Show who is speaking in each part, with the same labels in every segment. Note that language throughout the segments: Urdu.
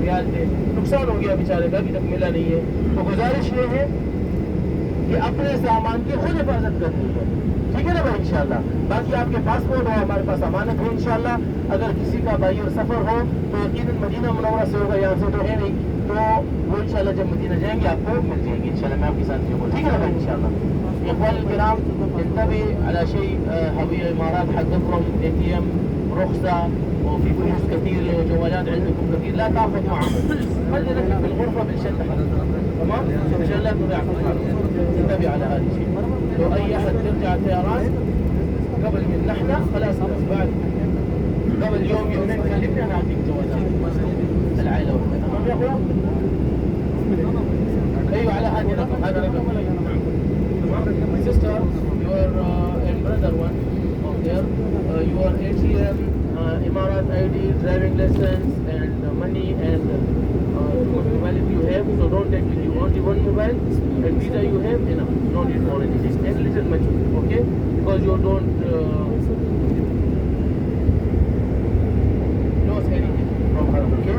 Speaker 1: ریال تھے, نقصان ہو گیا بیچارے کا, ابھی تک ملا نہیں ہے. تو گزارش یہ ہے کہ اپنے سامان کی خود حفاظت کرنی ہے, ٹھیک ہے نا بھائی انشاءاللہ. باقی آپ کے پاسپورٹ ہو, ہمارے پاس امانت ہے انشاءاللہ. اگر کسی کا بائی اور سفر ہو تو یقیناً مدینہ منورہ سے ہوگا, یہاں سے تو ہے نہیں, تو وہ انشاءاللہ جب مدینہ جائیں گے آپ کو مل جائیں گے انشاءاللہ. میں آپ کے ساتھ ہوں, ٹھیک ہے نا بھائی انشاءاللہ. اخوان الكرام, انتبه على شيء, هوية الامارات حقكم ATM رخصة وفي فلوس كثير وجوالات عندكم كثير, لا تاخذ معكم, خلي لك في الغرفة بالشنطة حقك, تمام, عشان لا تضيع فلوسك. انتبه على هذا الشيء. لو اي احد ترجع الطيران قبل من نحن خلاص, بعد قبل يوم يومين كلمنا نعطيك جوازات العائلة وكذا, تمام يا اخوان. ايوه على هذا الرقم, هذا رقم. Sister, your and brother one of there, your ATM, Emarat ID, driving license, and money and mobile if you have. So don't take with you only one mobile, and visa you have enough. No need more anything. Take little much, okay? Because you don't lose anything from her, okay?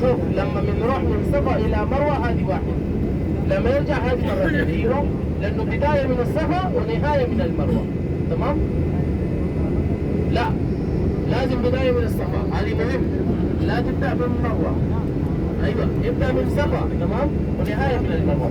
Speaker 1: شوف لما بنروح من صفا الى مروه هذه واحد, لما يرجع هذه مرتين هيرو, لانه بدايه من الصفا ونهايه من المروه, تمام. لا لازم بدايه من الصفا, هذه مهم, لا تبدا من مروه. ايوه ابدا من صفا, تمام, ونهايه من المروه.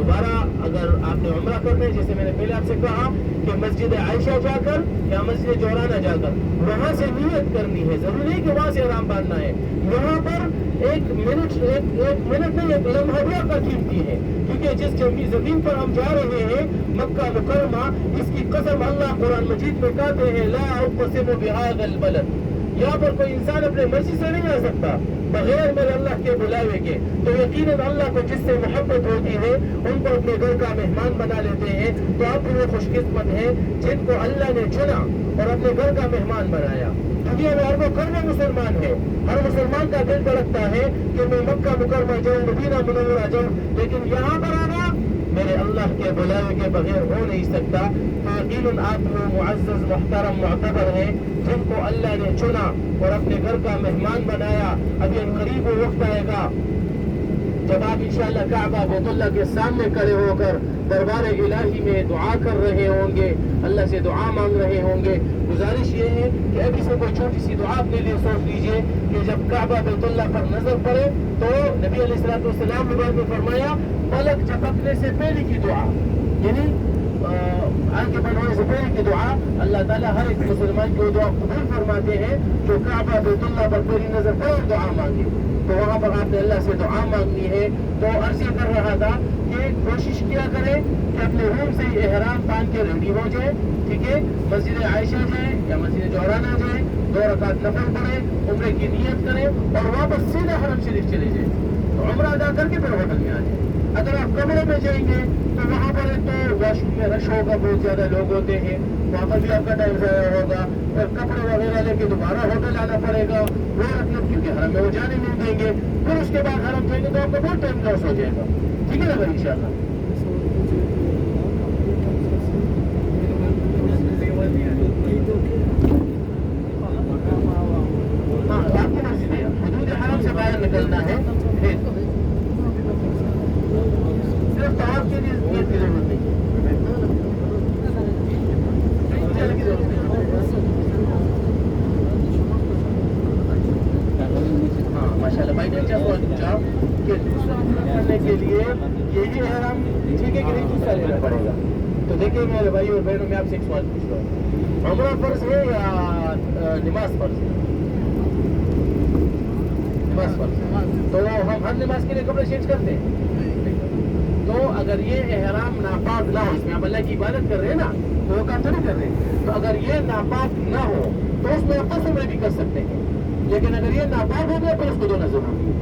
Speaker 1: دوبارہ اگر آپ نے عمرہ کرنا ہے، جیسے میں نے پہلے آپ سے کہا کہ مسجد عائشہ جا کر یا مسجد جورانہ جا کر وہاں سے نیت کرنی ہے، ضروری نہیں کہ وہاں سے احرام باندھنا ہے. یہاں پر ایک منٹ نہیں، ایک لمحہ کا قیمتی ہے، کیونکہ جس زمین پر ہم جا رہے ہیں مکہ مکرمہ، اس کی قسم اللہ قرآن مجید میں کہتے ہیں لا اقسم بهذا البلد. یہاں پر کوئی انسان اپنے مرضی سے نہیں آ سکتا بغیر میرے اللہ کے بلاوے کے. تو یقیناً اللہ کو جس سے محبت ہوتی ہے ان کو اپنے گھر کا مہمان بنا لیتے ہیں. تو آپ بھی وہ خوش قسمت ہیں جن کو اللہ نے چنا اور اپنے گھر کا مہمان بنایا. دنیا میں اربوں کروڑوں مسلمان ہیں، ہر مسلمان کا دل دھڑکتا ہے کہ میں مکہ مکرمہ جاؤں، مدینہ منورہ جاؤں، لیکن یہاں پر آنا میرے اللہ کے بلاوے کے بغیر ہو نہیں سکتا. تو یقیناً آپ وہ معزز محترم معتبر ہیں جن کو اللہ نے چنا اور اپنے گھر کا مہمان بنایا. ابھی قریب وہ وقت آئے گا جب آپ انشاءاللہ کعبہ بیت اللہ کے سامنے کھڑے ہو کر دربار الہی میں دعا کر رہے ہوں گے، اللہ سے دعا مانگ رہے ہوں گے. گزارش یہ ہے کہ ابھی سے کوئی چھوٹی سی دعا اپنے لیے سوچ لیجئے کہ جب کعبہ بیت اللہ پر نظر پڑے تو نبی علیہ السلام نے بعد میں فرمایا پلک جھپکنے سے پہلے کی دعا، یعنی آنکھ بنانے سے پہلے کی دعا، اللہ تعالیٰ ہر ایک مسلمان کی دعا قبول فرماتے ہیں جو کعبہ بیت اللہ پر پہلی نظر پڑے دعا مانگے. تو وہاں پر آپ نے اللہ سے دعا مانگنی ہے. تو عرض یہ کر رہا تھا کہ کوشش کیا کریں کہ اپنے روم سے احرام باندھ کے ریڈی ہو جائے، ٹھیک ہے، مسجد عائشہ جائیں یا مسجد جورانہ جائیں، 2 رکعت نفل پڑھیں، عمرے کی نیت کریں اور واپس سیدھا حرم شریف چلے جائیں. تو عمرہ ادا کر کے پھر ہوٹل میں آ جائیں. اگر آپ کمرے میں جائیں گے تو وہاں پر تو واش روم میں رش ہوگا، بہت زیادہ لوگ ہوتے ہیں، وہاں پر بھی آپ کا ٹائم ضائع ہوگا اور کپڑے وغیرہ لے کے دوبارہ ہوٹل آنا پڑے گا. وہ مطلب کیونکہ حرم میں وہ جانے نہیں دیں گے، پھر اس کے بعد حرم جائیں گے تو آپ کا بہت ٹائم لاس ہو جائے گا. ٹھیک ہے نا بھائی انشاءاللہ. ہاں آپ کی مرضی ہے، حدود حرم سے باہر نکلنا ہے صرف طواف کے لیے نیت کی ضرورت نہیں ہے. ہاں ماشاء اللہ بھائی نے اچھا سوال پوچھا کہ کرنے کے لیے یہی احرام ٹھیک ہے کہ نہیں دوسرا لینا پڑے گا. تو دیکھیں میرے بھائی اور بہنوں میں آپ سے ایک سوال پوچھ رہا ہوں، عمرہ فرض ہے یا نماز فرض ہے؟ نماز فرض ہے. تو ہم ہر نماز کے لیے کپڑے چینج کرتے ہیں. تو اگر یہ احرام ناپاک نہ ہو، اس میں آپ اللہ کی عبادت کر رہے ہیں نا تو وہ کام تو نہیں کر رہے ہیں، تو اگر یہ ناپاک نہ ہو تو اس میں آپ عمرے بھی کر سکتے ہیں. لیکن اگر یہ ناپاک ہو گیا تو اس کو دھونا ضروری ہے.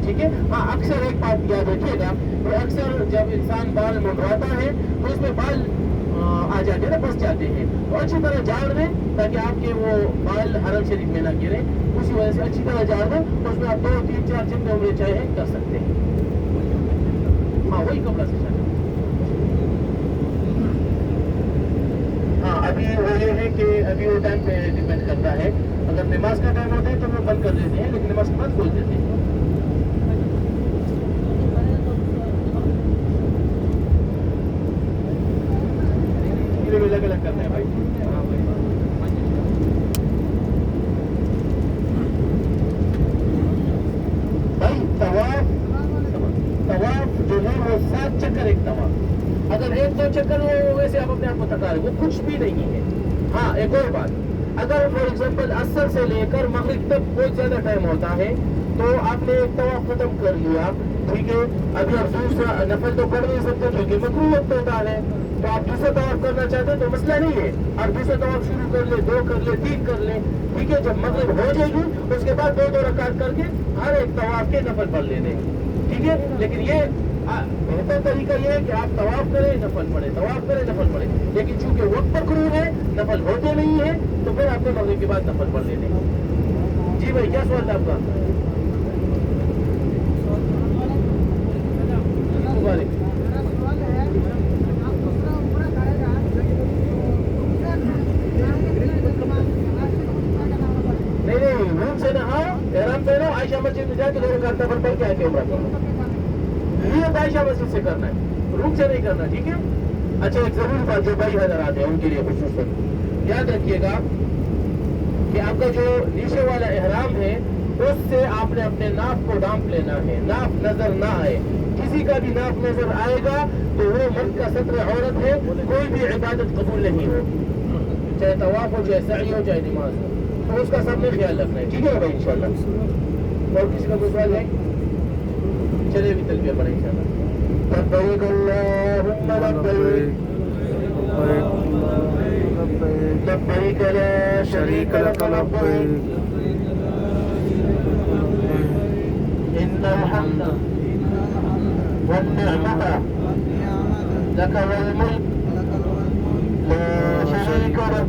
Speaker 1: ٹھیک ہے. ہاں اکثر ایک بات یاد رکھیے گا کہ اکثر جب انسان بال منڈواتا ہے تو اس میں بال آ جاتے ہیں نا، پھنس جاتے ہیں، تو اچھی طرح جاڑ دیں تاکہ آپ کے وہ بال حرم شریف میں نہ گریں. اسی وجہ سے اچھی طرح جاڑ دیں، اس میں آپ 2 3 4 جتنے عمرے چاہے کر سکتے ہیں. ہاں وہی کپڑا سے چاہتے. ہاں ابھی وہ یہ ہے کہ ابھی وہ ٹائم پہ ڈپینڈ کرتا ہے. اگر نماز کا ٹائم ہوتا ہے تو وہ بند کر دیتے ہیں، لیکن نماز کے بعد کھول دیتے ہیں. الگ الگ کرنا ہے بھائی. بھائی طواف جو ہے وہ 7 چکر ایک طواف. اگر 1 2 چکر ہو ویسے آپ اپنے آپ کو تھکا رہے، وہ کچھ بھی نہیں ہے. ہاں ایک اور بات، اگر فار ایگزامپل عصر سے لے کر مغرب تک بہت زیادہ ٹائم ہوتا ہے تو آپ نے ایک طواف ختم کر لیا، ٹھیک ہے، ابھی آپ دوسرا نفل تو پڑھ نہیں سکتے کیونکہ مکروہ وقت ہوتا ہے، تو آپ دوسرا طواف کرنا چاہتے ہیں تو مسئلہ نہیں ہے، آپ دوسرا طواف شروع کر لیں، 2 کر لیں، 3 کر لیں، ٹھیک ہے. جب مغرب ہو جائے گی اس کے بعد 2 رکعت کر کے ہر ایک طواف کے نفل پڑھ لینے، ٹھیک ہے. لیکن یہ بہتر طریقہ یہ ہے کہ آپ طواف کریں نفل پڑھیں، طواف کریں نفل پڑھیں. لیکن چونکہ وقت مکروہ ہے، نفل ہوتے نہیں ہیں، تو پھر آپ نے مغرب کے بعد نفل پڑھ لینے. جی بھائی کیا سوال تھا آپ کا؟ مبارک. نہیں روم سے نہاؤ، احرام پہنو، عائشہ مسجد میں جا کے 2 رکعت نفل پڑھ کے آ کے عمرہ کرو. نیت عائشہ مسجد سے کرنا ہے، روم سے نہیں کرنا، ٹھیک ہے. اچھا ایک ضرور بات جو بھائی حضرات ہیں ان کے لیے خصوصاً یاد رکھیے گا کہ آپ کا جو نیچے والا احرام ہے اس سے آپ نے اپنے ناف کو ڈانپ لینا ہے، ناف نظر نہ آئے. کسی کا بھی ناف نظر آئے گا تو وہ مرد کا ستر عورت ہے، کوئی بھی عبادت قبول نہیں ہوگی، چاہے طواف ہو، چاہے سعی ہو، چاہے نماز ہو. تو اس کا سب نے خیال رکھنا ہے. ٹھیک ہے بھائی انشاءاللہ. اور کسی کا کوئی سوال ہے؟ چلے بھی تلبیہ پڑھیں انشاءاللہ. لبیک اللہم لبیک لبیک لا شریک لک لبیک ان الحمد والنعمة لك والملك لا شريك لك